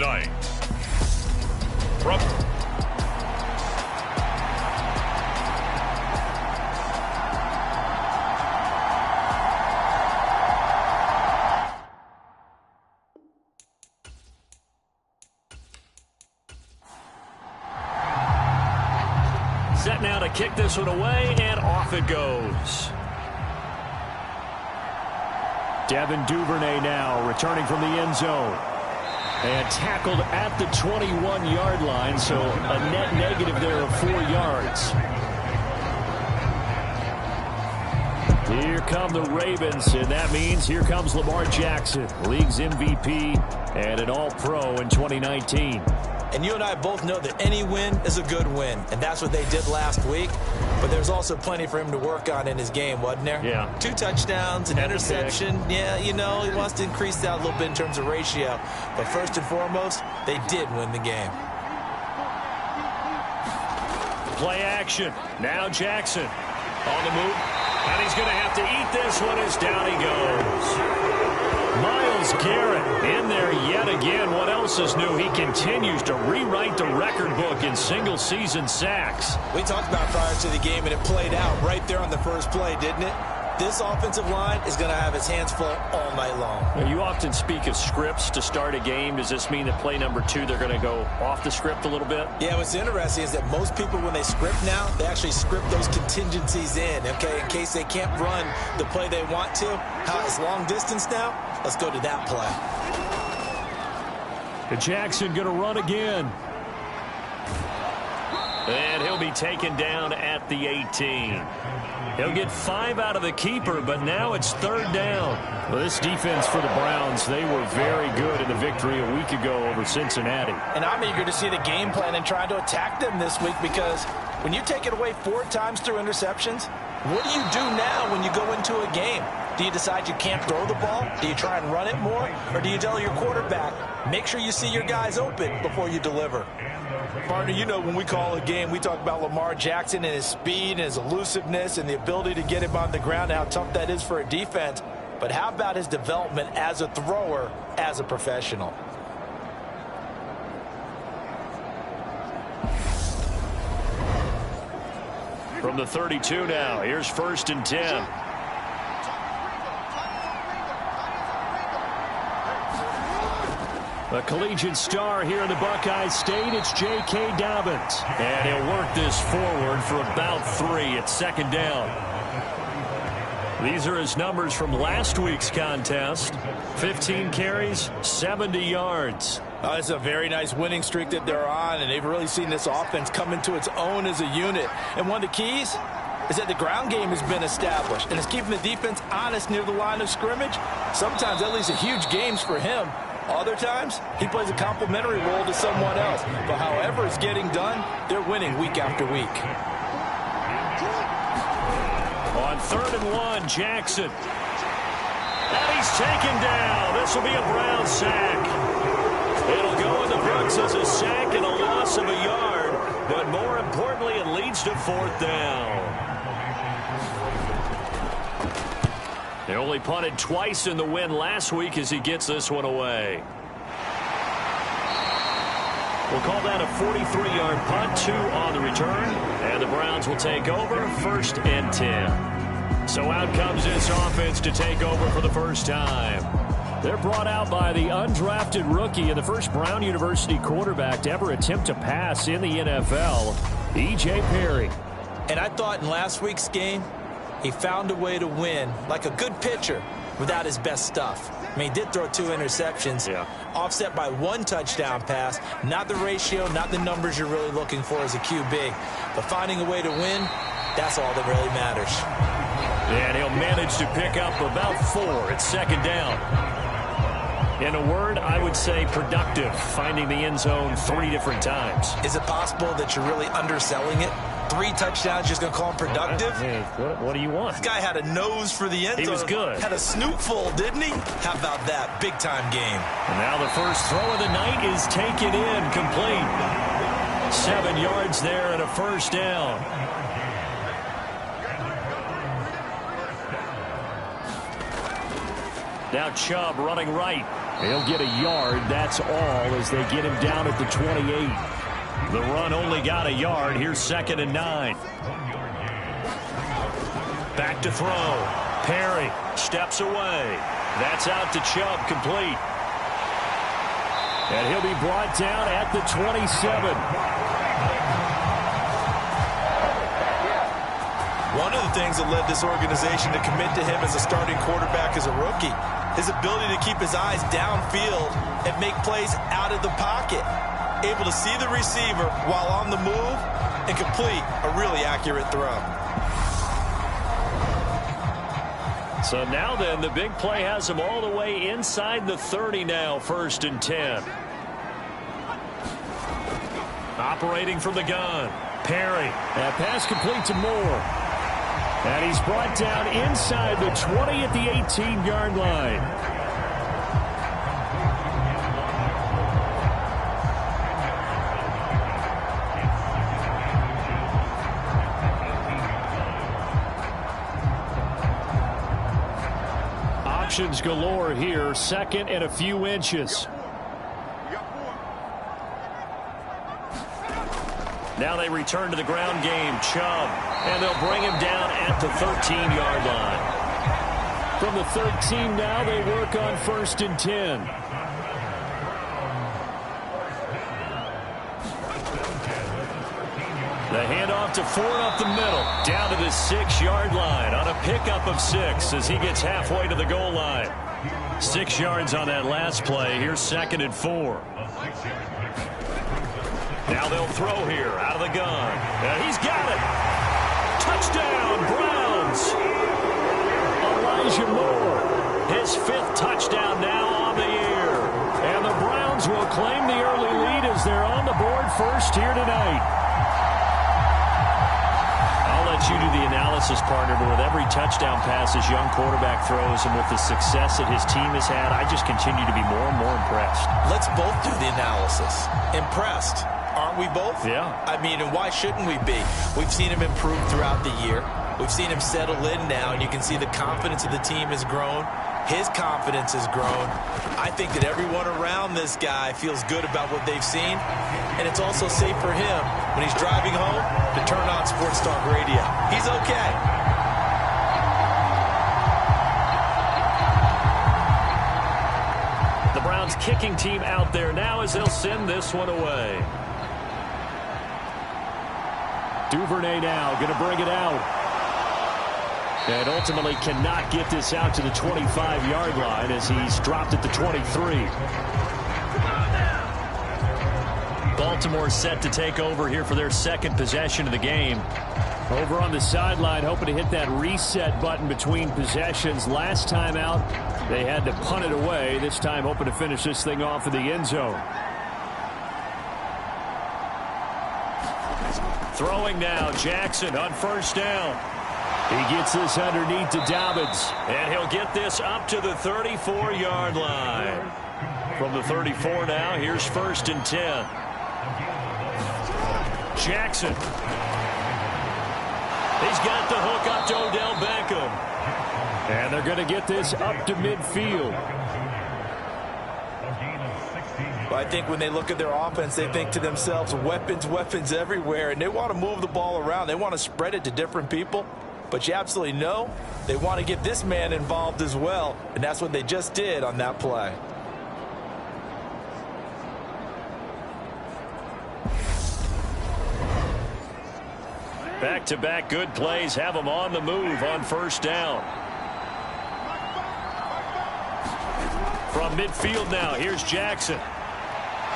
tonight. From set now to kick this one away, and off it goes. Devin Duvernay now returning from the end zone. And tackled at the 21-yard line, so a net negative there of 4 yards. Here come the Ravens, and that means here comes Lamar Jackson, league's MVP and an All-Pro in 2019. And you and I both know that any win is a good win, and that's what they did last week. But there's also plenty for him to work on in his game, wasn't there? Yeah. 2 touchdowns, an interception. Yeah, you know, he wants to increase that a little bit in terms of ratio. But first and foremost, they did win the game. Play action. Now Jackson on the move. And he's going to have to eat this one as down he goes. Myles Garrett in there yet again. What else is new? He continues to rewrite the record book in single-season sacks. We talked about prior to the game, and it played out right there on the first play, didn't it? This offensive line is going to have his hands full all night long. Now, you often speak of scripts to start a game. Does this mean that play number 2, they're going to go off the script a little bit? Yeah, what's interesting is that most people, when they script now, they actually script those contingencies in, okay, in case they can't run the play they want to. How it's long distance now? Let's go to that play. And Jackson going to run again. And he'll be taken down at the 18. He'll get 5 out of the keeper, but now it's 3rd down. Well, this defense for the Browns, they were very good in the victory a week ago over Cincinnati. And I'm eager to see the game plan and try to attack them this week, because when you take it away 4 times through interceptions, what do you do now when you go into a game? Do you decide you can't throw the ball? Do you try and run it more? Or do you tell your quarterback, make sure you see your guys open before you deliver? Partner, you know when we call a game, we talk about Lamar Jackson and his speed and his elusiveness and the ability to get him on the ground and how tough that is for a defense. But how about his development as a thrower, as a professional? From the 32 now, here's 1st and 10. A collegiate star here in the Buckeye State, it's J.K. Dobbins. And he'll work this forward for about 3 at 2nd down. These are his numbers from last week's contest. 15 carries, 70 yards. It's a very nice winning streak that they're on, and they've really seen this offense come into its own as a unit. And one of the keys is that the ground game has been established, and it's keeping the defense honest near the line of scrimmage. Sometimes that leads to huge games for him. Other times, he plays a complementary role to someone else. But however it's getting done, they're winning week after week. On 3rd and 1, Jackson. And he's taken down. This will be a Brown sack. It'll go in the books as a sack and a loss of a yard. But more importantly, it leads to 4th down. They only punted twice in the win last week as he gets this one away. We'll call that a 43-yard punt, 2 on the return. And the Browns will take over, 1st and 10. So out comes this offense to take over for the first time. They're brought out by the undrafted rookie and the first Brown University quarterback to ever attempt to pass in the NFL, E.J. Perry. And I thought in last week's game, he found a way to win, like a good pitcher, without his best stuff. I mean, he did throw 2 interceptions, offset by 1 touchdown pass. Not the ratio, not the numbers you're really looking for as a QB. But finding a way to win, that's all that really matters. And he'll manage to pick up about 4 at 2nd down. In a word, I would say productive, finding the end zone 3 different times. Is it possible that you're really underselling it? 3 touchdowns, just going to call him productive? Hey, what do you want? This guy had a nose for the end zone. He was good. Had a snootful, didn't he? How about that? Big-time game. And now the first throw of the night is taken in, complete. 7 yards there and a 1st down. Now Chubb running right. He'll get a yard, that's all, as they get him down at the 28. The run only got a yard. Here's 2nd and 9. Back to throw. Perry steps away. That's out to Chubb, complete. And he'll be brought down at the 27. One of the things that led this organization to commit to him as a starting quarterback as a rookie, his ability to keep his eyes downfield and make plays out of the pocket. Able to see the receiver while on the move and complete a really accurate throw. So now then, the big play has him all the way inside the 30 now, 1st and 10. Operating from the gun. Perry. That pass complete to Moore. And he's brought down inside the 20 at the 18-yard line. Options galore here. 2nd and a few inches. Now they return to the ground game. Chubb. And they'll bring him down at the 13-yard line. From the 13 now, they work on 1st and 10. The handoff to Ford up the middle. Down to the 6-yard line on a pickup of 6 as he gets halfway to the goal line. 6 yards on that last play. Here's 2nd and 4. Now they'll throw here out of the gun. And he's got it. Touchdown, Browns. Elijah Moore, his 5th touchdown now on the year. And the Browns will claim the early lead as they're on the board first here tonight. I'll let you do the analysis, partner, but with every touchdown pass his young quarterback throws and with the success that his team has had, I just continue to be more and more impressed. Let's both do the analysis. Impressed. Aren't we both? Yeah. I mean, and why shouldn't we be? We've seen him improve throughout the year. We've seen him settle in now, and you can see the confidence of the team has grown. His confidence has grown. I think that everyone around this guy feels good about what they've seen, and it's also safe for him when he's driving home to turn on Sports Talk Radio. He's okay. The Browns kicking team out there now as they'll send this one away. Duvernay now going to bring it out. And ultimately cannot get this out to the 25-yard line as he's dropped at the 23. Baltimore set to take over here for their 2nd possession of the game. Over on the sideline, hoping to hit that reset button between possessions. Last time out, they had to punt it away. This time, hoping to finish this thing off in the end zone. Throwing now, Jackson on 1st down. He gets this underneath to Dobbins. And he'll get this up to the 34-yard line. From the 34 now, here's 1st and 10. Jackson. He's got the hook up to Odell Beckham. And they're going to get this up to midfield. Well, I think when they look at their offense, they think to themselves, weapons, weapons everywhere, and they want to move the ball around. They want to spread it to different people. But you absolutely know they want to get this man involved as well, and that's what they just did on that play. Back-to-back good plays have them on the move on 1st down. From midfield now, here's Jackson.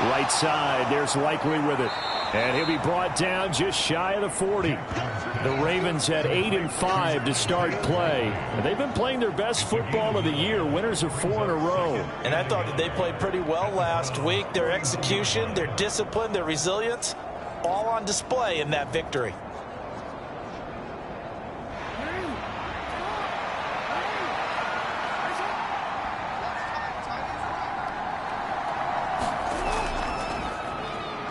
Right side, there's Likely with it. And he'll be brought down just shy of the 40. The Ravens had 8-5 to start play. And they've been playing their best football of the year, winners of 4 in a row. And I thought that they played pretty well last week. Their execution, their discipline, their resilience, all on display in that victory.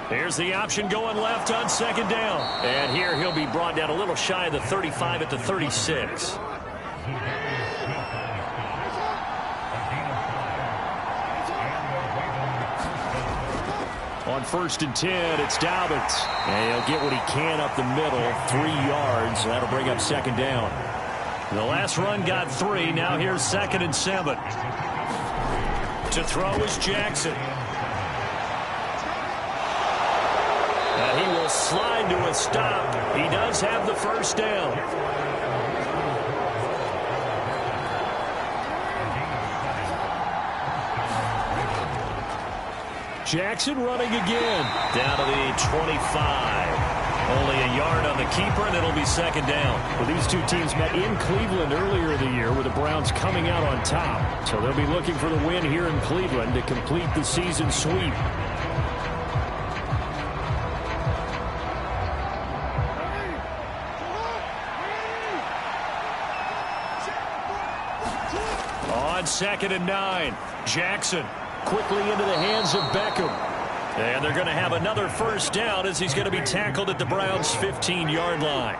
Here's the option going left on 2nd down. And here he'll be brought down a little shy of the 35 at the 36. On 1st and 10, it's Dobbins. And he'll get what he can up the middle, 3 yards. That'll bring up 2nd down. The last run got 3. Now here's 2nd and 7. To throw is Jackson. And he will slide to a stop. He does have the 1st down. Jackson running again. Down to the 25. Only a yard on the keeper, and it'll be 2nd down. Well, these two teams met in Cleveland earlier in the year with the Browns coming out on top. So they'll be looking for the win here in Cleveland to complete the season sweep. On 2nd and 9, Jackson quickly into the hands of Beckham. And they're going to have another 1st down as he's going to be tackled at the Browns' 15-yard line.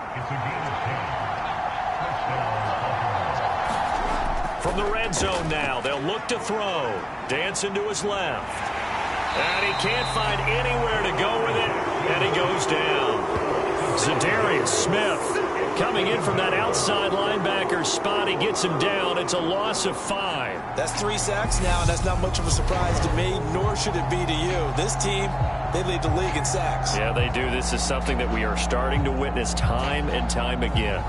From the red zone now, they'll look to throw. Dancing to his left. And he can't find anywhere to go with it. And he goes down. Zadarius Smith coming in from that outside linebacker spot. He gets him down. It's a loss of 5. That's 3 sacks now, and that's not much of a surprise to me, nor should it be to you. This team, they lead the league in sacks. Yeah, they do. This is something that we are starting to witness time and time again.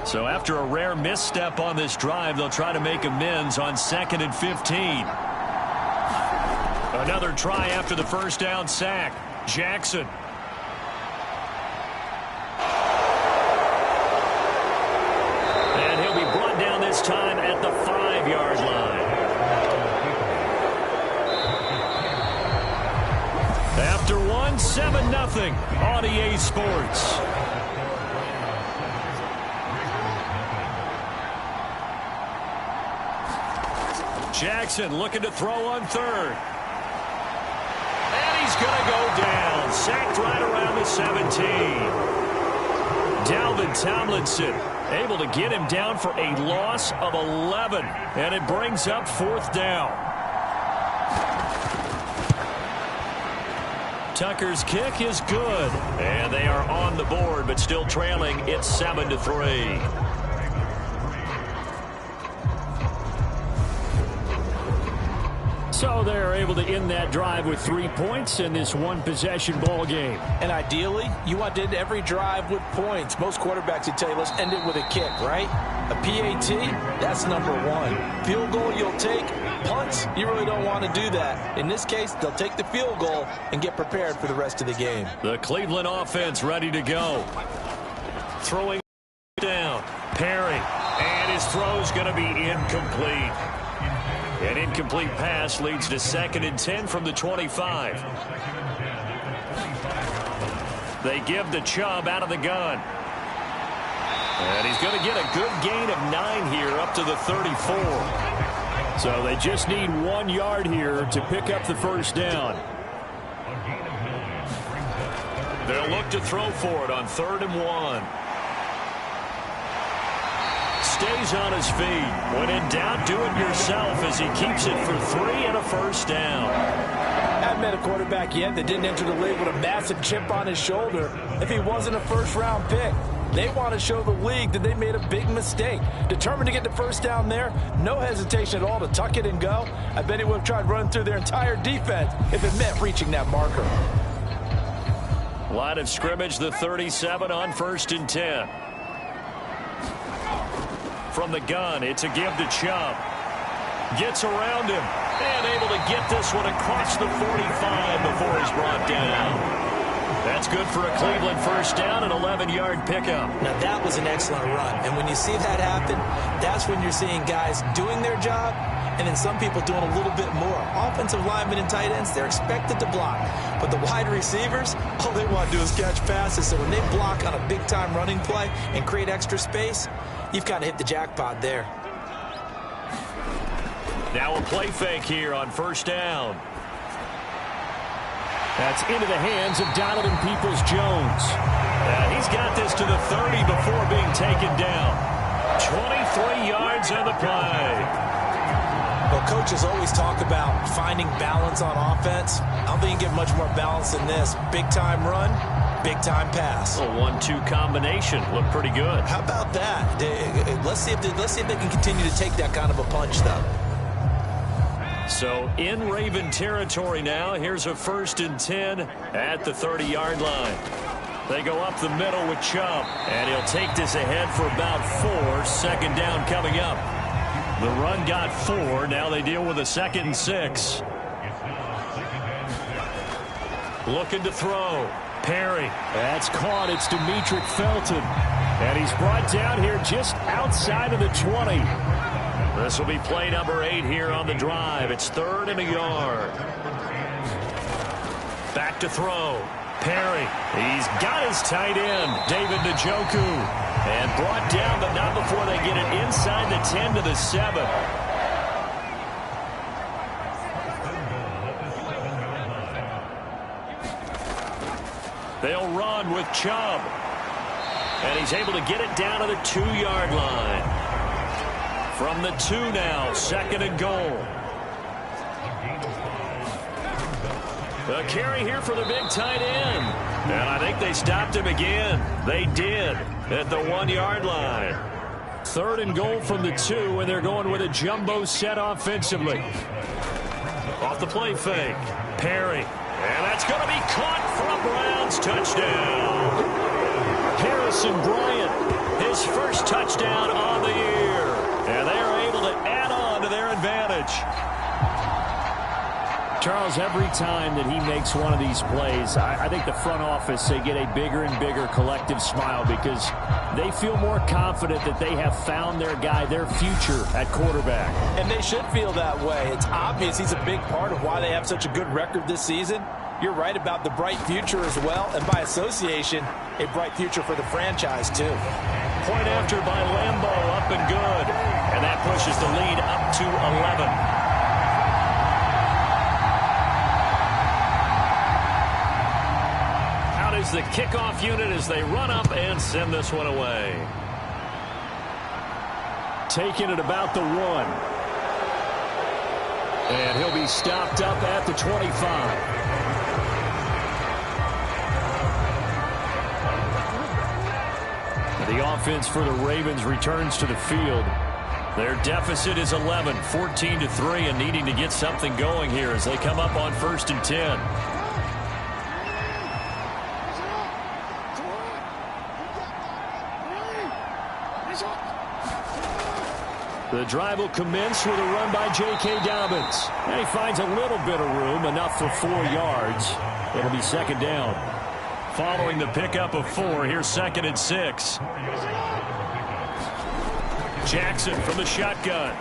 So after a rare misstep on this drive, they'll try to make amends on 2nd and 15. Another try after the 1st down sack. Jackson. And he'll be brought down this time at the 5-yard line. After 1, 7-0 on EA Sports. Jackson looking to throw on 3rd. And he's going to go down. Sacked right around the 17. Dalvin Tomlinson able to get him down for a loss of 11. And it brings up 4th down. Tucker's kick is good. And they are on the board, but still trailing. It's 7-3. So they're able to end that drive with 3 points in this one-possession ball game. And ideally, you want to end every drive with points. Most quarterbacks would tell you, let's end it with a kick, right? A PAT, that's #1. Field goal you'll take. Punts, you really don't want to do that. In this case, they'll take the field goal and get prepared for the rest of the game. The Cleveland offense ready to go. Throwing down. Perry. And his throw's going to be incomplete. An incomplete pass leads to 2nd and 10 from the 25. They give the Chubb out of the gun. And he's going to get a good gain of 9 here up to the 34. So they just need 1 yard here to pick up the 1st down. They'll look to throw for it on 3rd and 1. Stays on his feet. When in doubt, do it yourself as he keeps it for 3 and a 1st down. I haven't met a quarterback yet that didn't enter the league with a massive chip on his shoulder if he wasn't a 1st-round pick. They want to show the league that they made a big mistake. Determined to get the 1st down there, no hesitation at all to tuck it and go. I bet he would have tried running through their entire defense if it meant reaching that marker. Line of scrimmage, the 37 on 1st and 10. From the gun, it's a give to Chubb. Gets around him and able to get this one across the 45 before he's brought down. That's good for a Cleveland 1st down, an 11-yard pickup. Now, that was an excellent run. And when you see that happen, that's when you're seeing guys doing their job and then some people doing a little bit more. Offensive linemen and tight ends, they're expected to block. But the wide receivers, all they want to do is catch passes. So when they block on a big-time running play and create extra space, you've kind of hit the jackpot there. Now a play fake here on 1st down. That's into the hands of Donovan Peoples-Jones. And he's got this to the 30 before being taken down. 23 yards on the play. Well, coaches always talk about finding balance on offense. I don't think you can get much more balance than this. Big-time run, big-time pass. A 1-2 combination looked pretty good. How about that? Let's see if they can continue to take that kind of a punch, though. So in Raven territory now. Here's a 1st and 10 at the 30-yard line. They go up the middle with Chubb, and he'll take this ahead for about 4. Second down coming up. The run got 4. Now they deal with a 2nd and 6. Looking to throw. Perry. That's caught. It's Demetric Felton. And he's brought down here just outside of the 20. This will be play number 8 here on the drive. It's 3rd and a yard. Back to throw. Perry. He's got his tight end, David Njoku. And brought down, but not before they get it inside the 10 to the 7. They'll run with Chubb. And he's able to get it down to the 2-yard line. From the 2 now, 2nd and goal. A carry here for the big tight end. And I think they stopped him again. They did at the 1-yard line. 3rd and goal from the 2, and they're going with a jumbo set offensively. Off the play fake. Perry. And that's going to be caught for a Browns touchdown. Harrison Bryant, his first touchdown on the year. And they are able to add on to their advantage. Charles, every time that he makes one of these plays, I think the front office, they get a bigger and bigger collective smile because they feel more confident that they have found their guy, their future at quarterback. And they should feel that way. It's obvious he's a big part of why they have such a good record this season. You're right about the bright future as well, and by association, a bright future for the franchise too. Point after by Lambo, up and good. And that pushes the lead up to 11. Is the kickoff unit as they run up and send this one away. Taking it about the 1. And he'll be stopped up at the 25. The offense for the Ravens returns to the field. Their deficit is 11, 14-3, and needing to get something going here as they come up on 1st and 10. The drive will commence with a run by J.K. Dobbins. And he finds a little bit of room, enough for 4 yards. It'll be 2nd down. Following the pickup of 4, here's 2nd and 6. Jackson from the shotgun.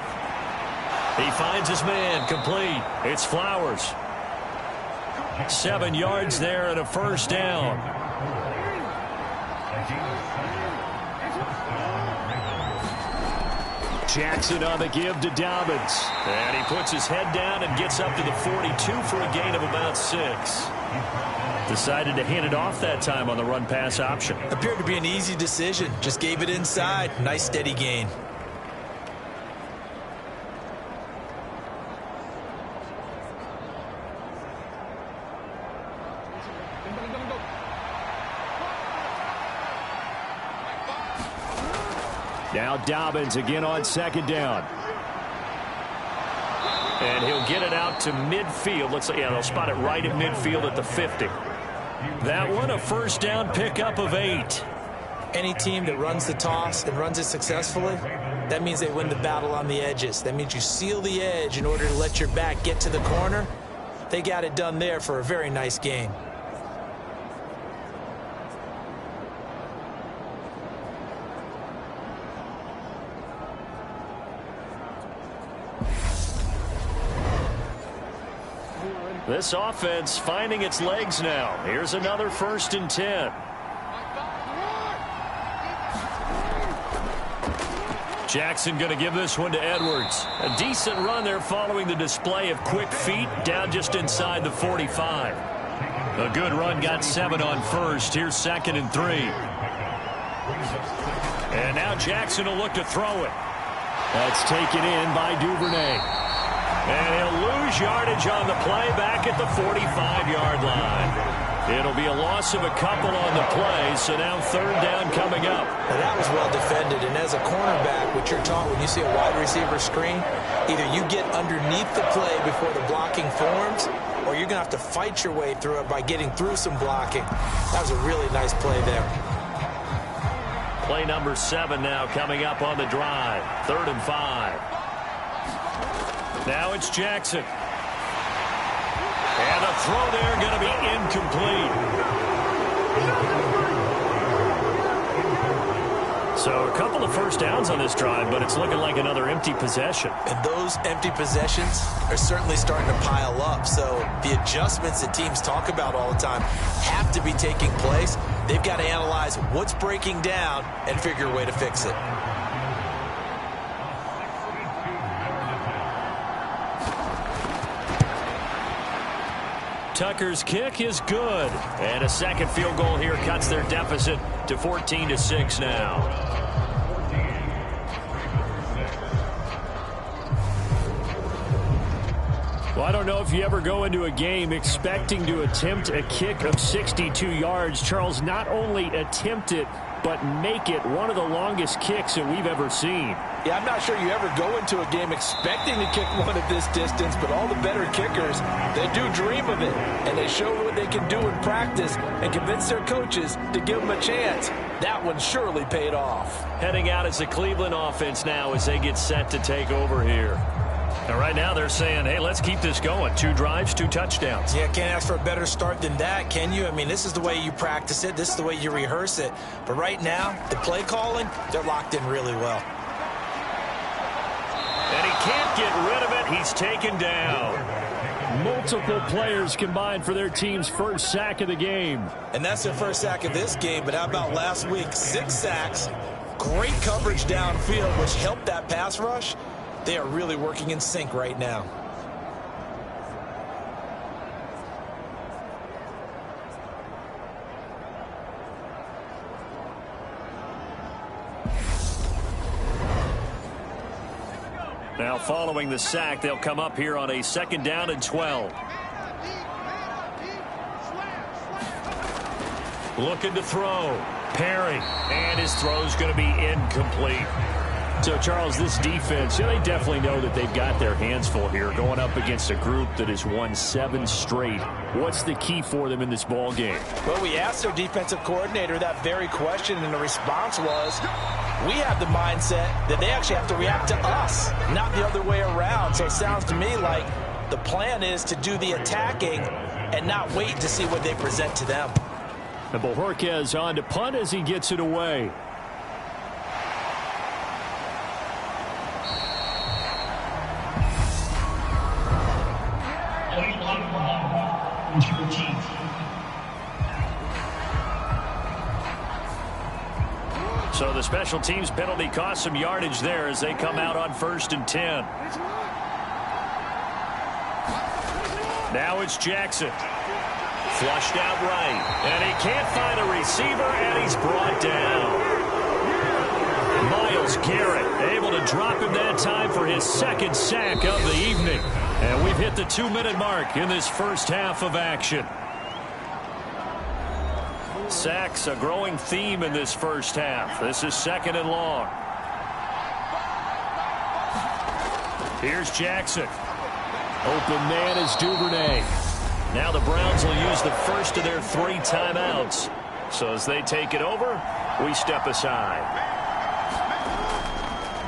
He finds his man, complete. It's Flowers. 7 yards there and a 1st down. Jackson on the give to Dobbins. And he puts his head down and gets up to the 42 for a gain of about 6. Decided to hand it off that time on the run-pass option. Appeared to be an easy decision. Just gave it inside. Nice steady gain. Now Dobbins again on 2nd down. And he'll get it out to midfield. Looks like, yeah, they'll spot it right at midfield at the 50. That one, a 1st down pickup of 8. Any team that runs the toss and runs it successfully, that means they win the battle on the edges. That means you seal the edge in order to let your back get to the corner. They got it done there for a very nice gain. This offense finding its legs now. Here's another 1st and 10. Jackson going to give this one to Edwards. A decent run there following the display of quick feet down just inside the 45. A good run, got 7 on 1st. Here's 2nd and 3. And now Jackson will look to throw it. That's taken in by Duvernay. And he'll lose yardage on the play back at the 45-yard line. It'll be a loss of a couple on the play, so now third down coming up. Now that was well defended, and as a cornerback, what you're taught when you see a wide receiver screen, either you get underneath the play before the blocking forms, or you're going to have to fight your way through it by getting through some blocking. That was a really nice play there. Play number 7 now coming up on the drive. 3rd and 5. Now it's Jackson. And the throw there going to be incomplete. So a couple of first downs on this drive, but it's looking like another empty possession. And those empty possessions are certainly starting to pile up. So the adjustments that teams talk about all the time have to be taking place. They've got to analyze what's breaking down and figure a way to fix it. Tucker's kick is good. And a second field goal here cuts their deficit to 14-6 now. Well, I don't know if you ever go into a game expecting to attempt a kick of 62 yards. Charles, not only attempt it, but make it one of the longest kicks that we've ever seen. Yeah, I'm not sure you ever go into a game expecting to kick one of this distance, but all the better kickers, they do dream of it, and they show what they can do in practice and convince their coaches to give them a chance. That one surely paid off. Heading out as the Cleveland offense now as they get set to take over here. Now, right now, they're saying, hey, let's keep this going. 2 drives, 2 touchdowns. Yeah, can't ask for a better start than that, can you? I mean, this is the way you practice it. This is the way you rehearse it. But right now, the play calling, they're locked in really well. And he can't get rid of it. He's taken down. Multiple players combined for their team's first sack of the game. And that's their first sack of this game. But how about last week? 6 sacks, great coverage downfield, which helped that pass rush. They are really working in sync right now. Now following the sack, they'll come up here on a 2nd down and 12. Looking to throw. Perry. And his throw's going to be incomplete. So, Charles, this defense, they definitely know that they've got their hands full here going up against a group that has won 7 straight. What's the key for them in this ball game? Well, we asked their defensive coordinator that very question, and the response was, we have the mindset that they actually have to react to us, not the other way around. So it sounds to me like the plan is to do the attacking and not wait to see what they present to them. And Bojorquez on to punt as he gets it away. So the special teams penalty cost some yardage there as they come out on 1st and 10. Now it's Jackson. Flushed out right. And he can't find a receiver, and he's brought down. Myles Garrett able to drop him that time for his 2nd sack of the evening. And we've hit the 2-minute mark in this first half of action. Sacks, a growing theme in this first half. This is 2nd and long. Here's Jackson. Open man is Duvernay. Now the Browns will use the first of their 3 timeouts. So as they take it over, we step aside.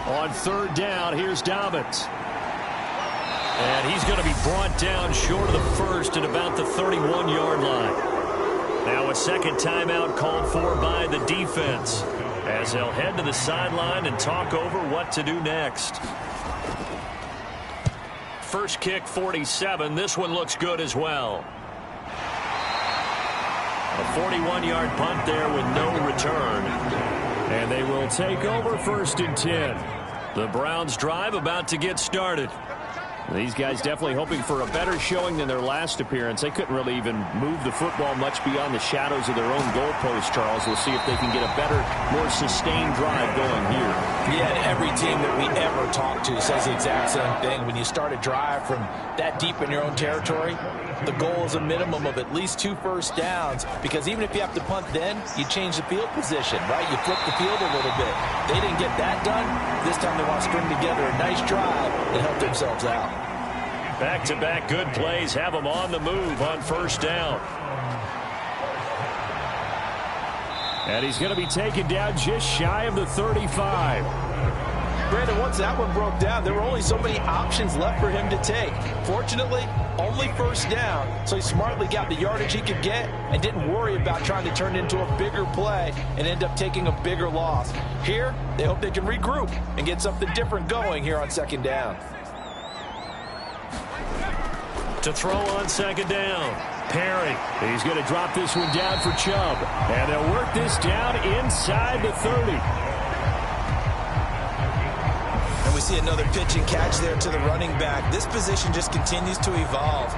On 3rd down, here's Dobbins. And he's going to be brought down short of the first at about the 31-yard line. Now a 2nd timeout called for by the defense as they'll head to the sideline and talk over what to do next. First kick, 47. This one looks good as well. A 41-yard punt there with no return. And they will take over 1st and 10. The Browns drive about to get started. These guys definitely hoping for a better showing than their last appearance. They couldn't really even move the football much beyond the shadows of their own goalpost, Charles. We'll see if they can get a better, more sustained drive going here. Yeah, and every team that we ever talk to says the exact same thing. When you start a drive from that deep in your own territory, the goal is a minimum of at least 2 first downs, because even if you have to punt then, you change the field position, right? You flip the field a little bit. They didn't get that done. This time they want to string together a nice drive and help themselves out. Back-to-back good plays have them on the move on first down. And he's going to be taken down just shy of the 35. Brandon, once that one broke down, there were only so many options left for him to take. Fortunately, only first down, so he smartly got the yardage he could get and didn't worry about trying to turn it into a bigger play and end up taking a bigger loss. Here, they hope they can regroup and get something different going here on second down. To throw on second down, Perry. He's going to drop this one down for Chubb. And they'll work this down inside the 30. And we see another pitch and catch there to the running back. This position just continues to evolve.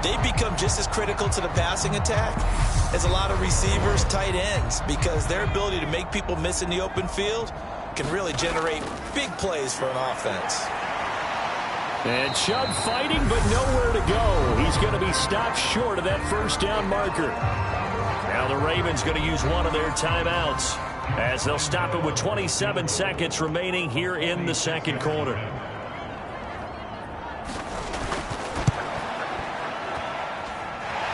They become just as critical to the passing attack as a lot of receivers, tight ends, because their ability to make people miss in the open field can really generate big plays for an offense. And Chubb fighting, but nowhere to go. He's going to be stopped short of that first down marker. Now the Ravens going to use one of their timeouts as they'll stop it with 27 seconds remaining here in the second quarter.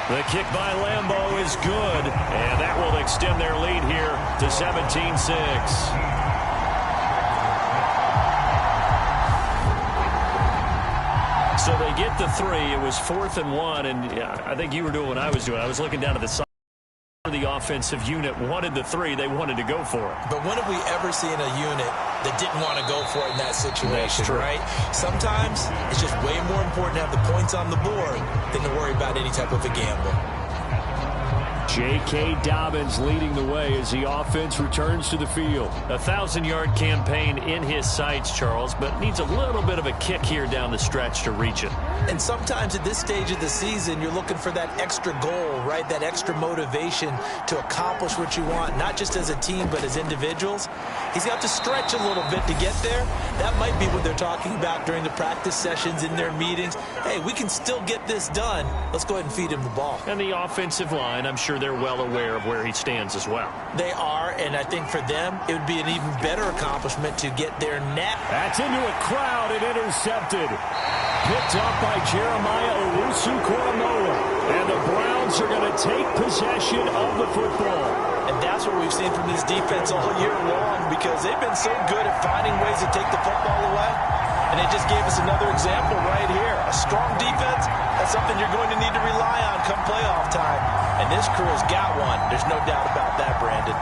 The kick by Lambeau is good, and that will extend their lead here to 17-6. So they get the 3. It was 4th and 1, and I think you were doing what I was doing. I was looking down at the side. The offensive unit wanted the 3. They wanted to go for it. But when have we ever seen a unit that didn't want to go for it in that situation, right? Sometimes it's just way more important to have the points on the board than to worry about any type of a gamble. J.K. Dobbins leading the way as the offense returns to the field. A 1,000-yard campaign in his sights, Charles, but needs a little bit of a kick here down the stretch to reach it. And sometimes at this stage of the season, you're looking for that extra goal, right? That extra motivation to accomplish what you want, not just as a team, but as individuals. He's got to stretch a little bit to get there. That might be what they're talking about during the practice sessions, in their meetings. Hey, we can still get this done. Let's go ahead and feed him the ball. And the offensive line, I'm sure they're well aware of where he stands as well. They are, and I think for them, it would be an even better accomplishment to get their net. That's into a crowd and intercepted. Picked up by Jeremiah Owusu-Koramoah. And the Browns are going to take possession of the football. And that's what we've seen from this defense all year long, because they've been so good at finding ways to take the football away. And it just gave us another example right here. A strong defense, that's something you're going to need to rely on come playoff time. And this crew has got one. There's no doubt about that, Brandon.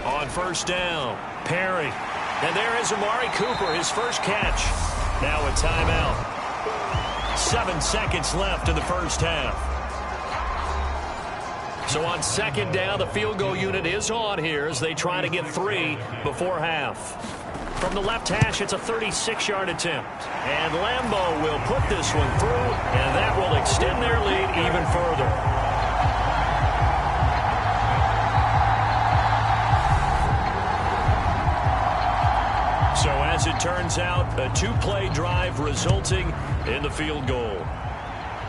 On first down, Perry. And there is Amari Cooper, his first catch. Now a timeout. 7 seconds left in the first half. So on second down, the field goal unit is on here as they try to get 3 before half. From the left hash, it's a 36-yard attempt. And Lambeau will put this one through, and that will extend their lead even further. So as it turns out, a 2-play drive resulting in the field goal.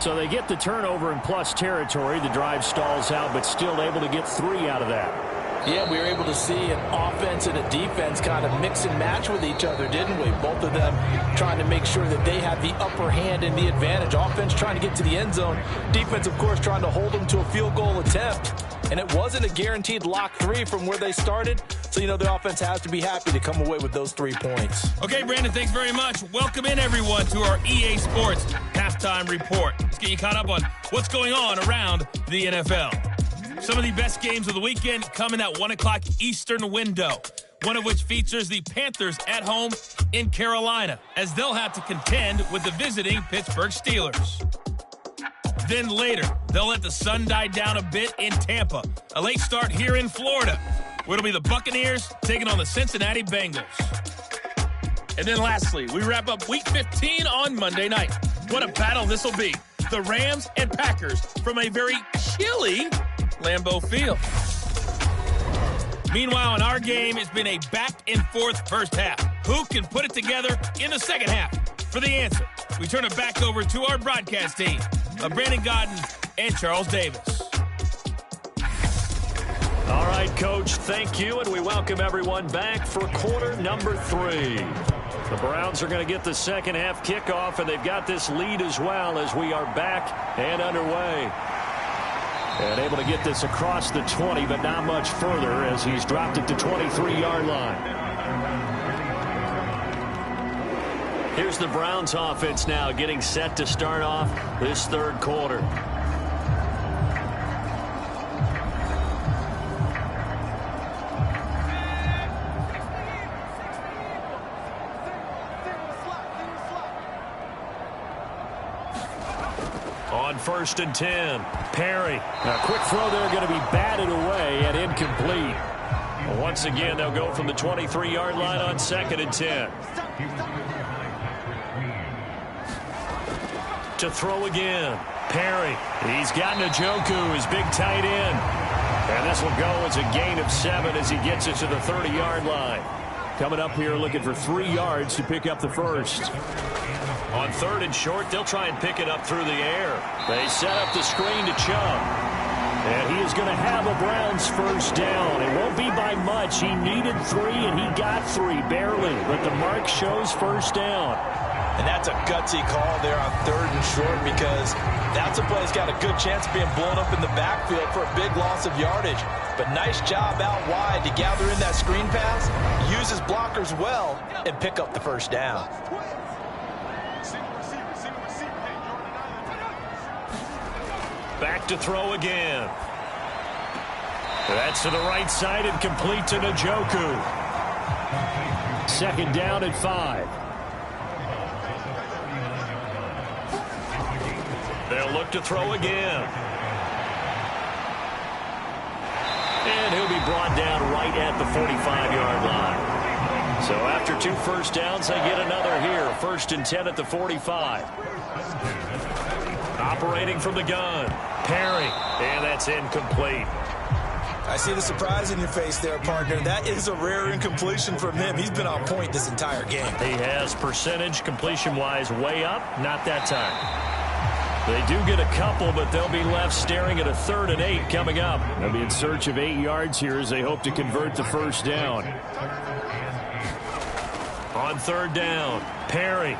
So they get the turnover in plus territory. The drive stalls out, but still able to get 3 out of that. Yeah, we were able to see an offense and a defense kind of mix and match with each other, didn't we? Both of them trying to make sure that they have the upper hand and the advantage. Offense trying to get to the end zone. Defense, of course, trying to hold them to a field goal attempt. And it wasn't a guaranteed lock 3 from where they started. So, you know, the offense has to be happy to come away with those 3 points. Okay, Brandon, thanks very much. Welcome in, everyone, to our EA Sports Halftime Report. Let's get you caught up on what's going on around the NFL. Some of the best games of the weekend come in that 1 o'clock Eastern window, one of which features the Panthers at home in Carolina, as they'll have to contend with the visiting Pittsburgh Steelers. Then later, they'll let the sun die down a bit in Tampa. A late start here in Florida, where it'll be the Buccaneers taking on the Cincinnati Bengals. And then lastly, we wrap up Week 15 on Monday night. What a battle this will be. The Rams and Packers from a very chilly Lambeau Field. Meanwhile, in our game, it's been a back-and-forth first half. Who can put it together in the second half? For the answer, we turn it back over to our broadcast team of Brandon Godden and Charles Davis. All right, Coach, thank you, and we welcome everyone back for quarter number 3. The Browns are going to get the second half kickoff, and they've got this lead as well as we are back and underway. And able to get this across the 20, but not much further as he's dropped it to 23-yard line. Here's the Browns offense now getting set to start off this third quarter. On 1st and 10, Perry. A quick throw there going to be batted away and incomplete. Once again, they'll go from the 23-yard line on 2nd and 10. To throw again, Perry. He's got Njoku, his big tight end. And this will go as a gain of 7 as he gets it to the 30-yard line. Coming up here looking for 3 yards to pick up the first. On 3rd and short, they'll try and pick it up through the air. They set up the screen to Chubb. And he is going to have a Browns first down. It won't be by much. He needed 3, and he got 3, barely. But the mark shows first down. And that's a gutsy call there on 3rd and short because that's a play that's got a good chance of being blown up in the backfield for a big loss of yardage. But nice job out wide to gather in that screen pass, use his blockers well, and pick up the first down. Back to throw again. That's to the right side and complete to Njoku. 2nd down and 5. They'll look to throw again. And he'll be brought down right at the 45-yard line. So after 2 first downs, they get another here. 1st and 10 at the 45. Operating from the gun, Perry, and that's incomplete. I see the surprise in your face there, partner. That is a rare incompletion from him. He's been on point this entire game. He has percentage completion-wise way up, not that time. They do get a couple, but they'll be left staring at a 3rd and 8 coming up. They'll be in search of 8 yards here as they hope to convert the first down. On 3rd down, Perry.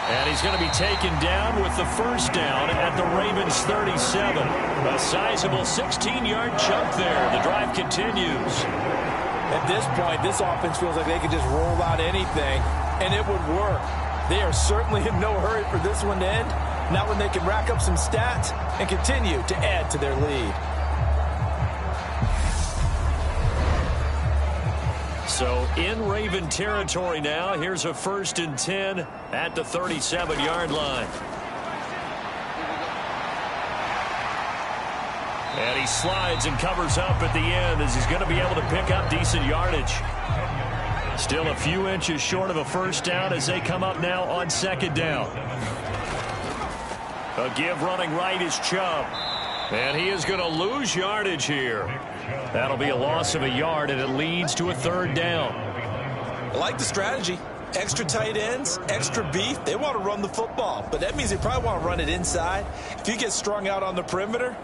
And he's going to be taken down with the first down at the Ravens 37. A sizable 16-yard chunk there. The drive continues. At this point, this offense feels like they could just roll out anything, and it would work. They are certainly in no hurry for this one to end. Not when they can rack up some stats and continue to add to their lead. So in Raven territory now, here's a 1st and 10 at the 37-yard line. And he slides and covers up at the end as he's going to be able to pick up decent yardage. Still a few inches short of a first down as they come up now on 2nd down. A give running right is Chubb. And he is going to lose yardage here. That'll be a loss of a yard, and it leads to a 3rd down. I like the strategy. Extra tight ends, extra beef. They want to run the football, but that means they probably want to run it inside. If you get strung out on the perimeter,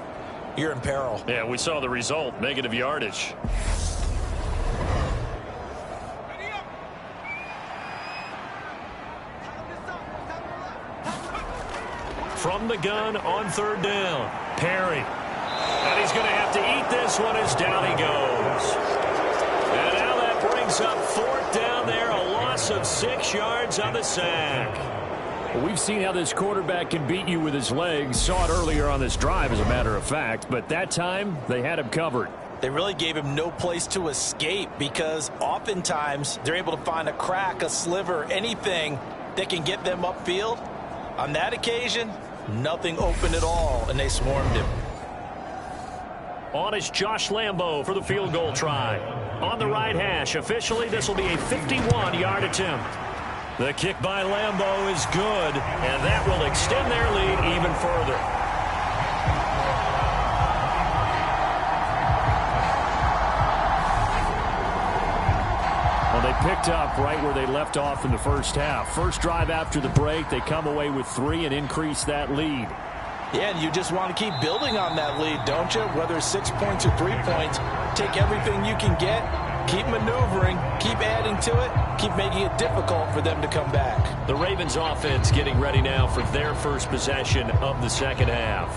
you're in peril. Yeah, we saw the result, negative yardage. From the gun on 3rd down, Perry. And he's going to have to eat this one as down he goes. And now that brings up 4th down there, a loss of 6 yards on the sack. Well, we've seen how this quarterback can beat you with his legs. Saw it earlier on this drive, as a matter of fact. But that time, they had him covered. They really gave him no place to escape because oftentimes they're able to find a crack, a sliver, anything that can get them upfield. On that occasion, nothing open at all, and they swarmed him. On is Josh Lambo for the field goal try. On the right hash, officially this will be a 51-yard attempt. The kick by Lambo is good, and that will extend their lead even further. Well, they picked up right where they left off in the first half. First drive after the break, they come away with 3 and increase that lead. Yeah, and you just want to keep building on that lead, don't you? Whether it's 6 points or 3 points, take everything you can get, keep maneuvering, keep adding to it, keep making it difficult for them to come back. The Ravens offense getting ready now for their first possession of the second half.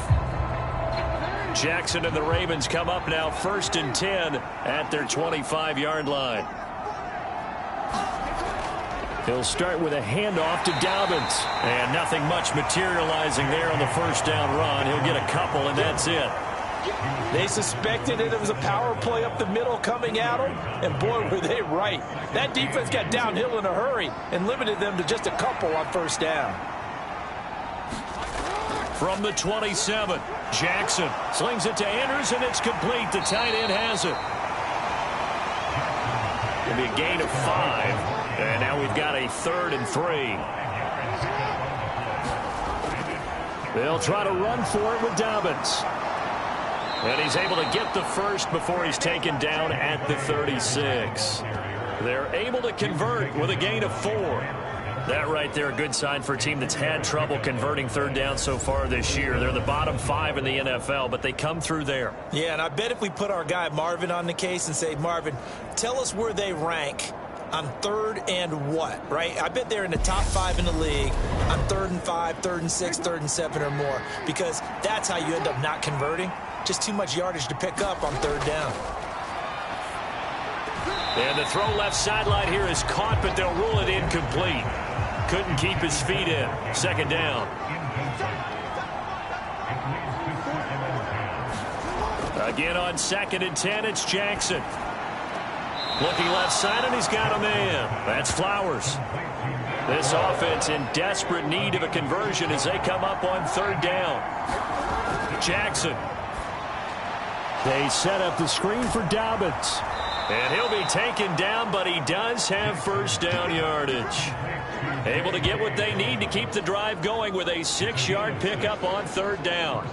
Jackson and the Ravens come up now 1st and 10 at their 25-yard line. He'll start with a handoff to Dobbins. And nothing much materializing there on the first down run. He'll get a couple, and that's it. They suspected it was a power play up the middle coming at them, and boy, were they right. That defense got downhill in a hurry and limited them to just a couple on first down. From the 27, Jackson slings it to Andrews, and it's complete. The tight end has it. It'll be a gain of 5. And now we've got a 3rd and 3. They'll try to run for it with Dobbins. And he's able to get the first before he's taken down at the 36. They're able to convert with a gain of 4. That right there, a good sign for a team that's had trouble converting third down so far this year. They're the bottom 5 in the NFL, but they come through there. Yeah, and I bet if we put our guy Marvin on the case and say, Marvin, tell us where they rank on 3rd and what, right? I bet they're in the top 5 in the league on 3rd and 5, 3rd and 6, 3rd and 7 or more, because that's how you end up not converting. Just too much yardage to pick up on 3rd down. And the throw left sideline here is caught, but they'll rule it incomplete. Couldn't keep his feet in. 2nd down. Again on 2nd and 10, it's Jackson. Looking left side, and he's got a man. That's Flowers. This offense in desperate need of a conversion as they come up on 3rd down. Jackson. They set up the screen for Dobbins. And he'll be taken down, but he does have first down yardage. Able to get what they need to keep the drive going with a 6-yard pickup on 3rd down.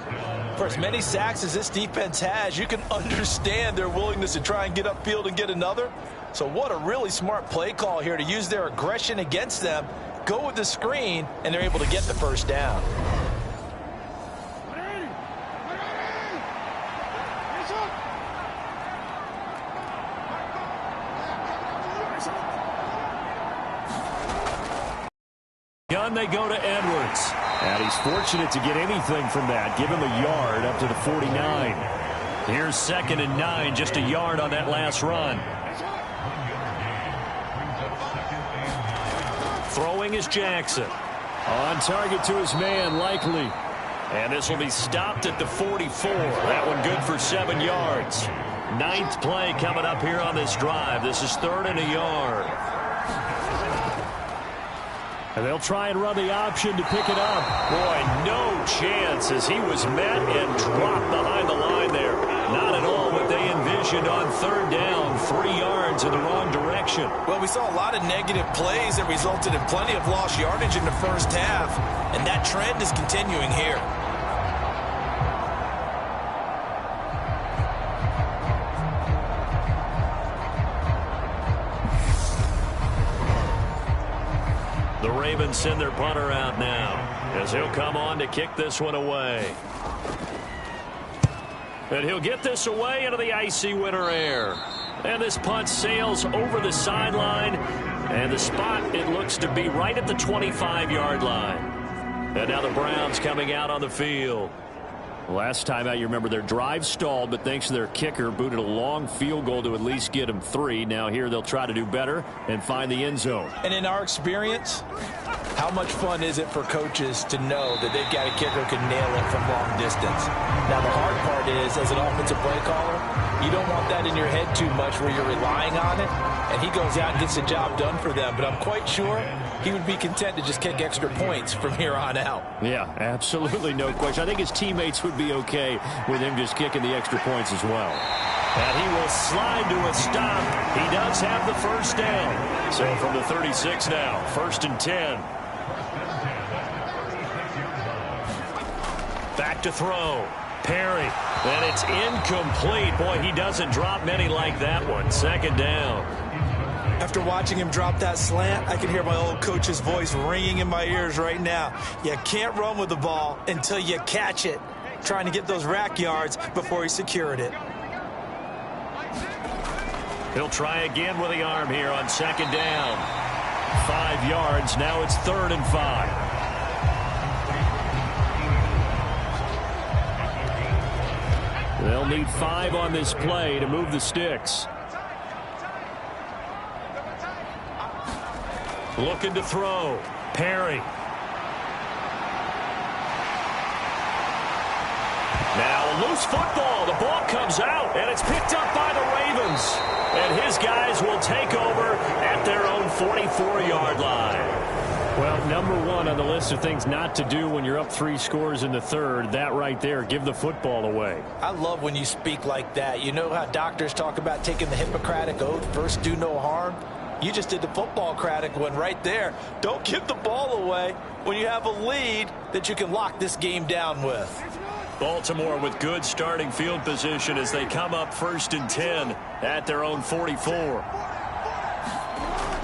For as many sacks as this defense has, you can understand their willingness to try and get upfield and get another. So what a really smart play call here to use their aggression against them, go with the screen, and they're able to get the first down. Gun, they go to Edwards. And he's fortunate to get anything from that. Give him a yard up to the 49. Here's 2nd and 9, just a yard on that last run. Throwing is Jackson. On target to his man, likely. And this will be stopped at the 44. That one good for 7 yards. 9th play coming up here on this drive. This is 3rd and a yard. And they'll try and run the option to pick it up. Boy, no chance as he was met and dropped behind the line there. Not at all what they envisioned on 3rd down. 3 yards in the wrong direction. Well, we saw a lot of negative plays that resulted in plenty of lost yardage in the first half, and that trend is continuing here. The Ravens send their punter out now as he'll come on to kick this one away. And he'll get this away into the icy winter air. And this punt sails over the sideline. And the spot, it looks to be right at the 25-yard line. And now the Browns coming out on the field. Last time out, you remember their drive stalled, but thanks to their kicker, booted a long field goal to at least get them 3. Now here they'll try to do better and find the end zone. And in our experience, how much fun is it for coaches to know that they've got a kicker who can nail it from long distance? Now the hard part is, as an offensive play caller, You don't want that in your head too much where you're relying on it, and he goes out and gets the job done for them. But I'm quite sure he would be content to just kick extra points from here on out. Yeah, absolutely no question. I think his teammates would be okay with him just kicking the extra points as well. And he will slide to a stop. He does have the first down. So from the 36 now, 1st and 10. Back to throw. Perry. And it's incomplete. Boy, he doesn't drop many like that one. 2nd down. After watching him drop that slant, I can hear my old coach's voice ringing in my ears right now. You can't run with the ball until you catch it. Trying to get those rack yards before he secured it. He'll try again with the arm here on 2nd down. 5 yards. Now it's 3rd and 5. They'll need 5 on this play to move the sticks. Looking to throw. Perry. Now a loose football. The ball comes out, and it's picked up by the Ravens. And his guys will take over at their own 44-yard line. Well, number 1 on the list of things not to do when you're up 3 scores in the 3rd, that right there, give the football away. I love when you speak like that. You know how doctors talk about taking the Hippocratic Oath, first do no harm? You just did the football-cratic one right there. Don't give the ball away when you have a lead that you can lock this game down with. Baltimore with good starting field position as they come up 1st and 10 at their own 44.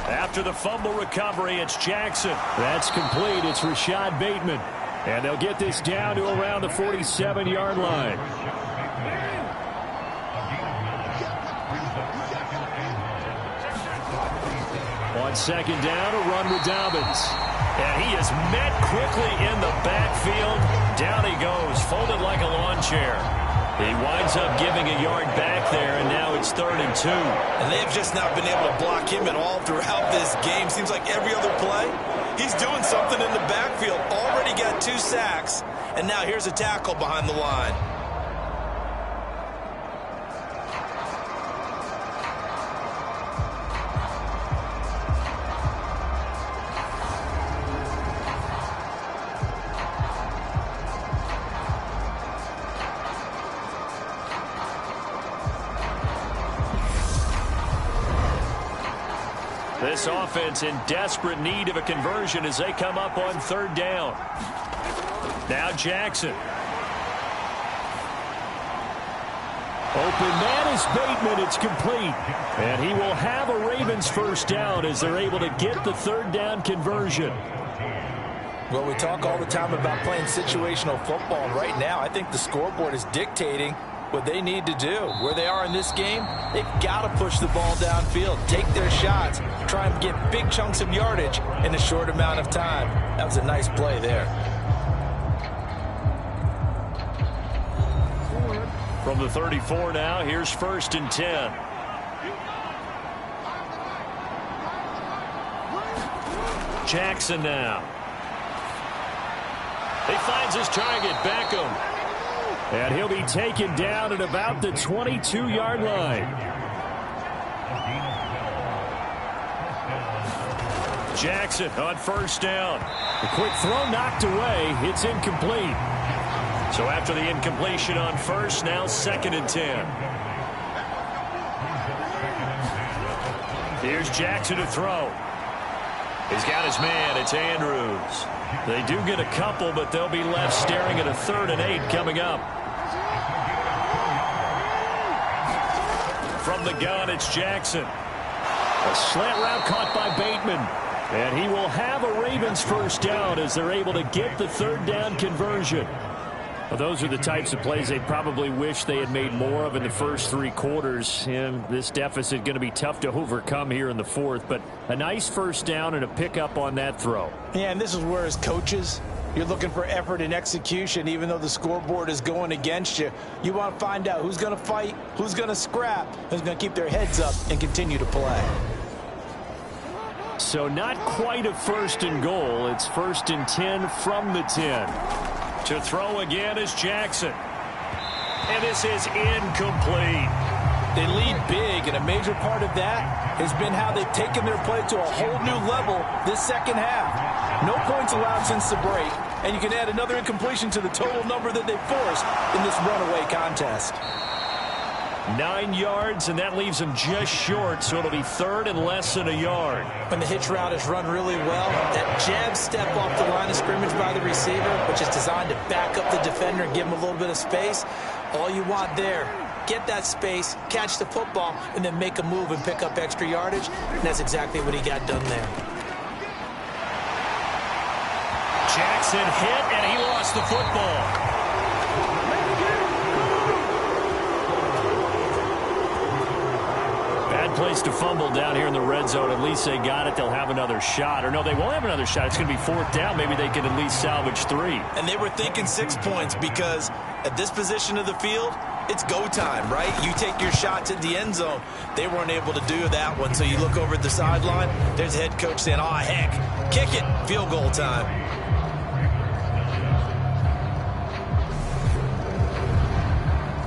After the fumble recovery, it's Jackson. That's complete. It's Rashad Bateman. And they'll get this down to around the 47-yard line. On 2nd down, a run with Dobbins. And he is met quickly in the backfield. Down he goes, folded like a lawn chair. He winds up giving a yard back there, and now it's 3rd and 2. And they've just not been able to block him at all throughout this game. Seems like every other play, he's doing something in the backfield. Already got 2 sacks, and now here's a tackle behind the line. This offense in desperate need of a conversion as they come up on 3rd down. Now Jackson. Open man is Bateman. It's complete. And he will have a Ravens first down as they're able to get the 3rd down conversion. Well, we talk all the time about playing situational football, and right now I think the scoreboard is dictating what they need to do. Where they are in this game, they've got to push the ball downfield, take their shots, try and get big chunks of yardage in a short amount of time. That was a nice play there. From the 34 now, here's 1st and 10. Jackson now. He finds his target, Beckham. And he'll be taken down at about the 22-yard line. Jackson on 1st down. The quick throw knocked away. It's incomplete. So after the incompletion on 1st, now 2nd and 10. Here's Jackson to throw. He's got his man. It's Andrews. They do get a couple, but they'll be left staring at a 3rd and 8 coming up. From the gun, it's Jackson. A slant route caught by Bateman. And he will have a Ravens first down as they're able to get the 3rd down conversion. Well, those are the types of plays they probably wish they had made more of in the first 3 quarters. And this deficit going to be tough to overcome here in the 4th. But a nice first down and a pickup on that throw. Yeah, and this is where, as coaches, you're looking for effort and execution. Even though the scoreboard is going against you, you want to find out who's going to fight, who's going to scrap, who's going to keep their heads up and continue to play. So not quite a 1st and goal. It's 1st and 10 from the 10. To throw again is Jackson. And this is incomplete. They lead big, and a major part of that has been how they've taken their play to a whole new level this second half. No points allowed since the break, and you can add another incompletion to the total number that they forced in this runaway contest. 9 yards, and that leaves them just short, so it'll be third and less than a yard. When the hitch route is run really well, that jab step off the line of scrimmage by the receiver, which is designed to back up the defender and give him a little bit of space, all you want there, get that space, catch the football, and then make a move and pick up extra yardage, and that's exactly what he got done there. Jackson hit, and he lost the football. Place to fumble down here in the red zone. At least they got it. They'll have another shot. Or no, they won't have another shot. It's going to be fourth down. Maybe they can at least salvage 3. And they were thinking 6 points because at this position of the field, it's go time, right? You take your shots at the end zone. They weren't able to do that one. So you look over at the sideline. There's the head coach saying, oh, heck, kick it. Field goal time.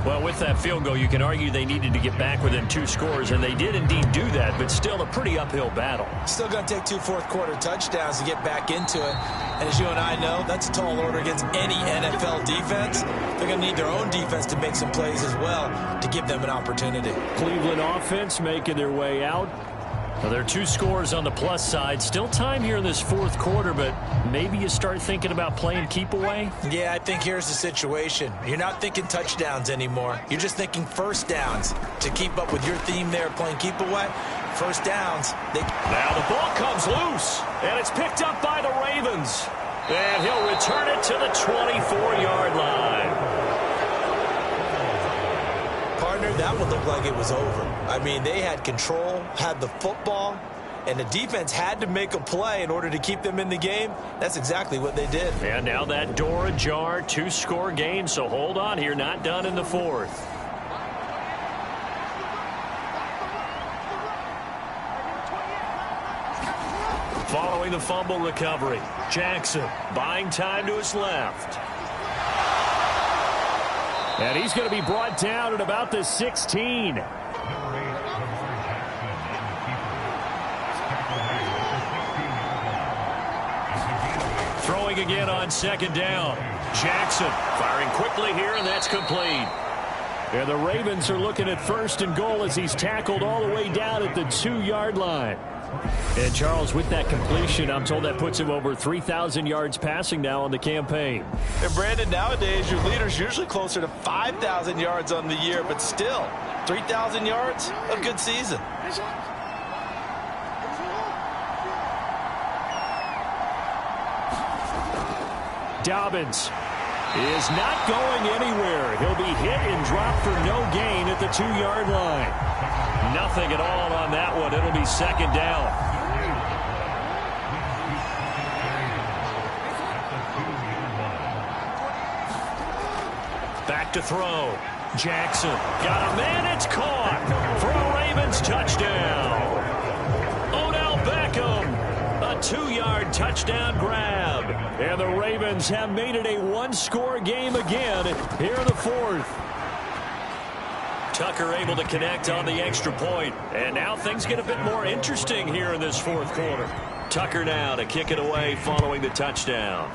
Well, with that field goal, you can argue they needed to get back within 2 scores, and they did indeed do that, but still a pretty uphill battle. Still going to take 2 fourth-quarter touchdowns to get back into it. And as you and I know, that's a tall order against any NFL defense. They're going to need their own defense to make some plays as well to give them an opportunity. Cleveland offense making their way out. Well, there are 2 scores on the plus side. Still time here in this fourth quarter, but maybe you start thinking about playing keep away? Yeah, I think here's the situation. You're not thinking touchdowns anymore. You're just thinking first downs. To keep up with your theme there, playing keep away, first downs. Now the ball comes loose, and it's picked up by the Ravens. And he'll return it to the 24-yard line. Partner, that one looked like it was over. I mean, they had control, had the football, and the defense had to make a play in order to keep them in the game. That's exactly what they did. And now that door ajar, 2-score game, so hold on here, not done in the fourth. Following the fumble recovery, Jackson buying time to his left. And he's going to be brought down at about the 16. Throwing again on second down. Jackson firing quickly here, and that's complete. And the Ravens are looking at first and goal as he's tackled all the way down at the 2-yard line. And Charles, with that completion, I'm told that puts him over 3,000 yards passing now on the campaign. And Brandon, nowadays your leader's usually closer to 5,000 yards on the year, but still 3,000 yards, a good season. Dobbins is not going anywhere. He'll be hit and dropped for no gain at the 2-yard line. Nothing at all on that one. It'll be second down. Back to throw. Jackson got a man. It's caught for a Ravens touchdown. Odell Beckham, a 2-yard touchdown grab. And the Ravens have made it a 1-score game again here in the fourth. Tucker able to connect on the extra point. And now things get a bit more interesting here in this fourth quarter. Tucker now to kick it away following the touchdown.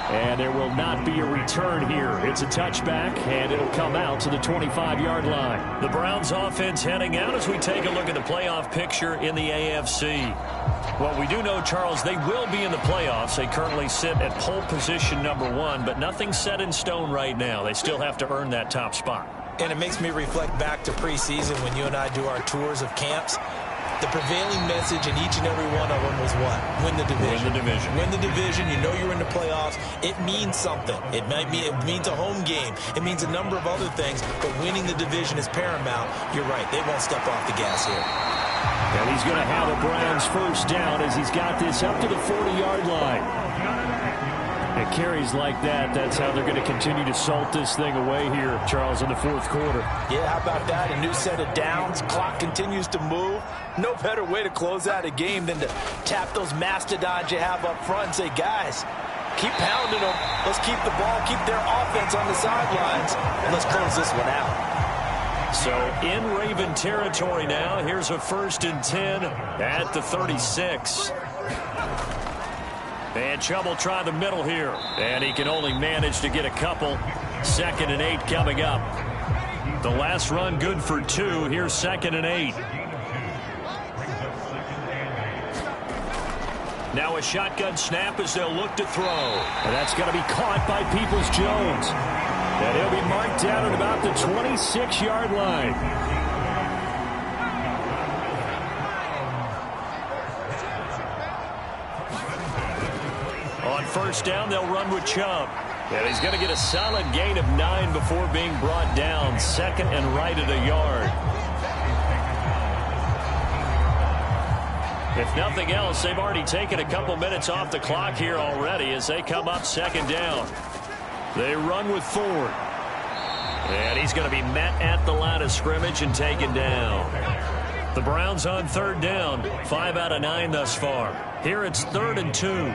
And there will not be a return here. It's a touchback, and it'll come out to the 25-yard line. The Browns offense heading out as we take a look at the playoff picture in the AFC. Well, we do know, Charles, they will be in the playoffs. They currently sit at pole position number 1, but nothing's set in stone right now. They still have to earn that top spot. And it makes me reflect back to preseason when you and I do our tours of camps. The prevailing message in each and every one of them was what? Win the division. Win the division. Win the division. You know you're in the playoffs. It means something. It means a home game. It means a number of other things, but winning the division is paramount. You're right. They won't step off the gas here. And he's going to have the Browns first down as he's got this up to the 40-yard line. And carries like that, that's how they're going to continue to salt this thing away here, Charles, in the fourth quarter. Yeah, how about that? A new set of downs. Clock continues to move. No better way to close out a game than to tap those mastodons you have up front and say, guys, Keep pounding them. Let's keep the ball, keep their offense on the sidelines, and let's close this one out. So in Raven territory now. Here's a 1st and 10 at the 36. And Chubb will try the middle here. And he can only manage to get a couple. 2nd and 8 coming up. The last run good for 2. Here's 2nd and 8. Now a shotgun snap as they'll look to throw. And that's going to be caught by Peoples-Jones. And he'll be marked down at about the 26-yard line. On 1st down, they'll run with Chubb. And he's going to get a solid gain of 9 before being brought down. 2nd and right at a yard. If nothing else, they've already taken a couple minutes off the clock here already as they come up 2nd down. They run with Ford. And he's going to be met at the line of scrimmage and taken down. The Browns on 3rd down. 5 out of 9 thus far. Here it's 3rd and 2.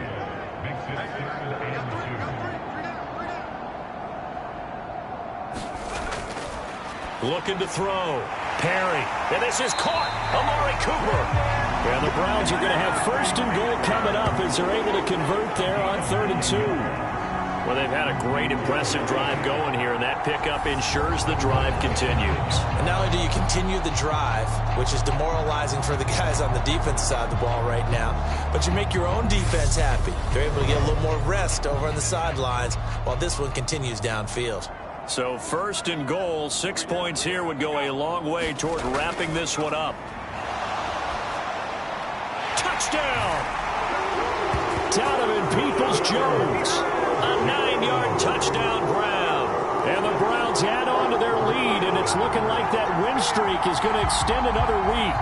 Looking to throw. Perry. And this is caught. Amari Cooper. And the Browns are going to have 1st and goal coming up as they're able to convert there on 3rd and 2. Well, they've had a great, impressive drive going here, and that pickup ensures the drive continues. And not only do you continue the drive, which is demoralizing for the guys on the defensive side of the ball right now, but you make your own defense happy. They're able to get a little more rest over on the sidelines while this one continues downfield. So 1st and goal, 6 points here would go a long way toward wrapping this one up. Touchdown! Donovan Peoples-Jones. A 9-yard touchdown grab. And the Browns add on to their lead, and it's looking like that win streak is going to extend another week.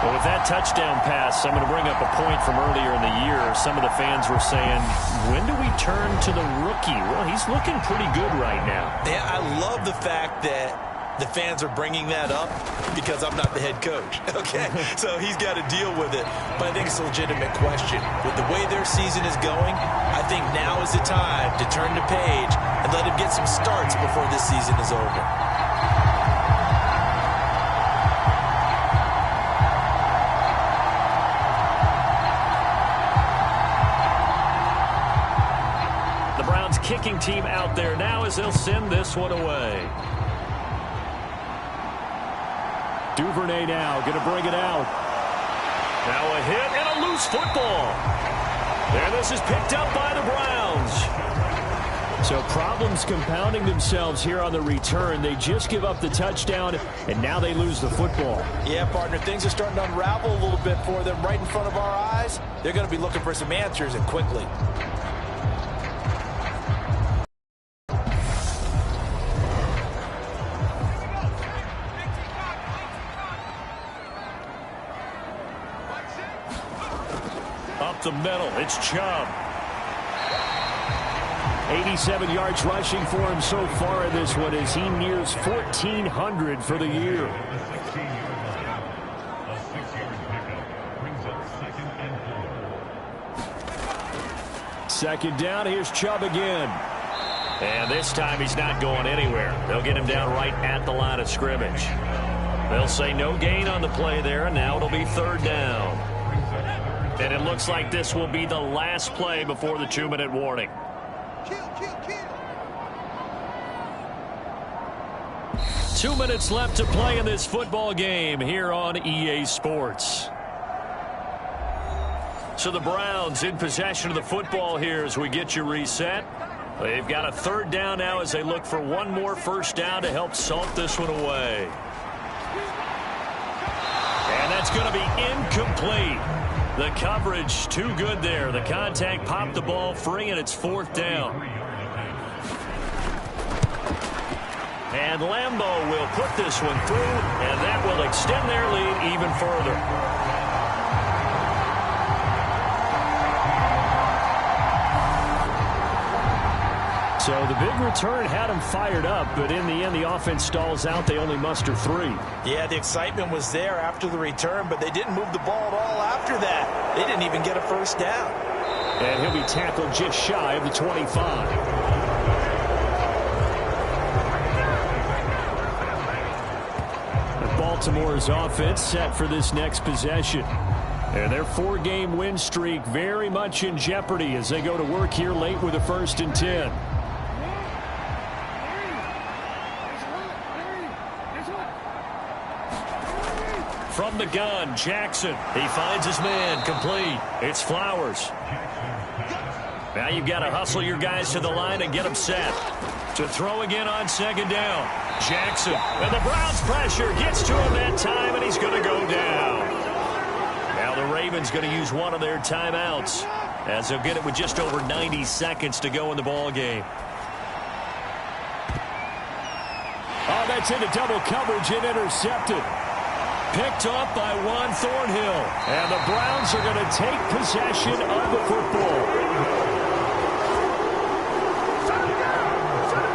Well, with that touchdown pass, I'm going to bring up a point from earlier in the year. Some of the fans were saying, when do we turn to the rookie? Well, he's looking pretty good right now. Yeah, I love the fact that the fans are bringing that up because I'm not the head coach, okay? So he's got to deal with it. But I think it's a legitimate question. With the way their season is going, I think now is the time to turn the page and let him get some starts before this season is over. The Browns kicking team out there now as they'll send this one away. Duvernay now going to bring it out. Now a hit and a loose football. And this is picked up by the Browns. So problems compounding themselves here on the return. They just give up the touchdown, and now they lose the football. Yeah, partner, things are starting to unravel a little bit for them right in front of our eyes. They're going to be looking for some answers, and quickly. Up the middle, it's Chubb. 87 yards rushing for him so far in this one as he nears 1,400 for the year. Second down, here's Chubb again. And this time he's not going anywhere. They'll get him down right at the line of scrimmage. They'll say no gain on the play there, and now it'll be 3rd down. And it looks like this will be the last play before the 2-minute warning. Kill. 2 minutes left to play in this football game here on EA Sports. So the Browns in possession of the football here as we get you reset. They've got a 3rd down now as they look for one more 1st down to help salt this one away. And that's going to be incomplete. The coverage too good there. The contact popped the ball free, and it's 4th down. And Lambeau will put this one through, and that will extend their lead even further. So the big return had them fired up, but in the end, the offense stalls out. They only muster 3. Yeah, the excitement was there after the return, but they didn't move the ball at all after that. They didn't even get a 1st down. And he'll be tackled just shy of the 25. Baltimore's offense set for this next possession. And their 4-game win streak very much in jeopardy as they go to work here late with a 1st and 10. From the gun, Jackson. He finds his man, complete. It's Flowers. Now you've got to hustle your guys to the line and get them set. To throw again on 2nd down. Jackson. And the Browns pressure gets to him that time, and he's going to go down. Now the Ravens going to use one of their timeouts as they'll get it with just over 90 seconds to go in the ball game. Oh, that's into double coverage and intercepted. Picked up by Juan Thornhill. And the Browns are going to take possession of the football.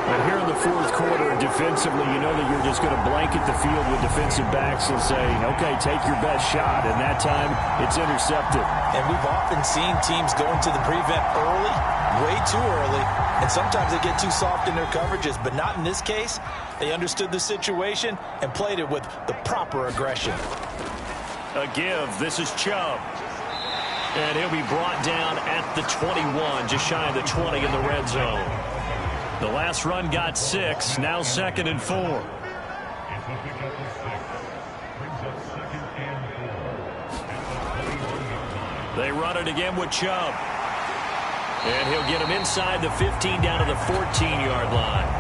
And here in the 4th quarter, defensively, you know that you're just going to blanket the field with defensive backs and say, okay, take your best shot. And that time, it's intercepted. And we've often seen teams go into the prevent early, way too early, and sometimes they get too soft in their coverages, but not in this case. They understood the situation and played it with the proper aggression. A give. This is Chubb. And he'll be brought down at the 21, just shy of the 20 in the red zone. The last run got 6, now 2nd and 4. They run it again with Chubb. And he'll get him inside the 15 down to the 14-yard line.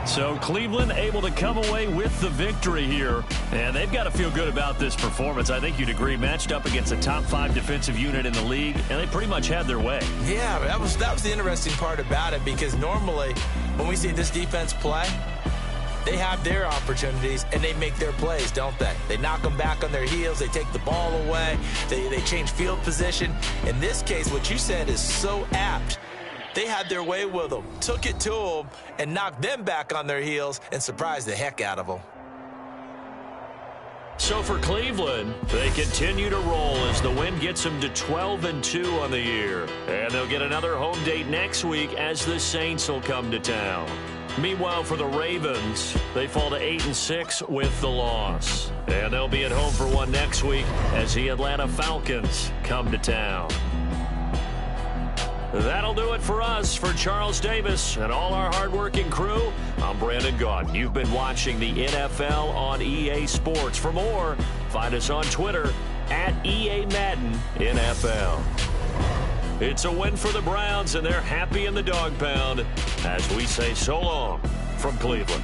So Cleveland able to come away with the victory here. And they've got to feel good about this performance. I think you'd agree, matched up against a top 5 defensive unit in the league, and they pretty much had their way. Yeah, that was the interesting part about it, because normally when we see this defense play, they have their opportunities and they make their plays, don't they? They knock them back on their heels. They take the ball away. They change field position. In this case, what you said is so apt. They had their way with them, took it to them, and knocked them back on their heels and surprised the heck out of them. So for Cleveland, they continue to roll as the win gets them to 12-2 on the year. And they'll get another home date next week as the Saints will come to town. Meanwhile, for the Ravens, they fall to 8-6 with the loss. And they'll be at home for one next week as the Atlanta Falcons come to town. That'll do it for us. For Charles Davis and all our hardworking crew, I'm Brandon Gaudin. You've been watching the NFL on EA Sports. For more, find us on Twitter at EA Madden NFL. It's a win for the Browns, and they're happy in the dog pound as we say so long from Cleveland.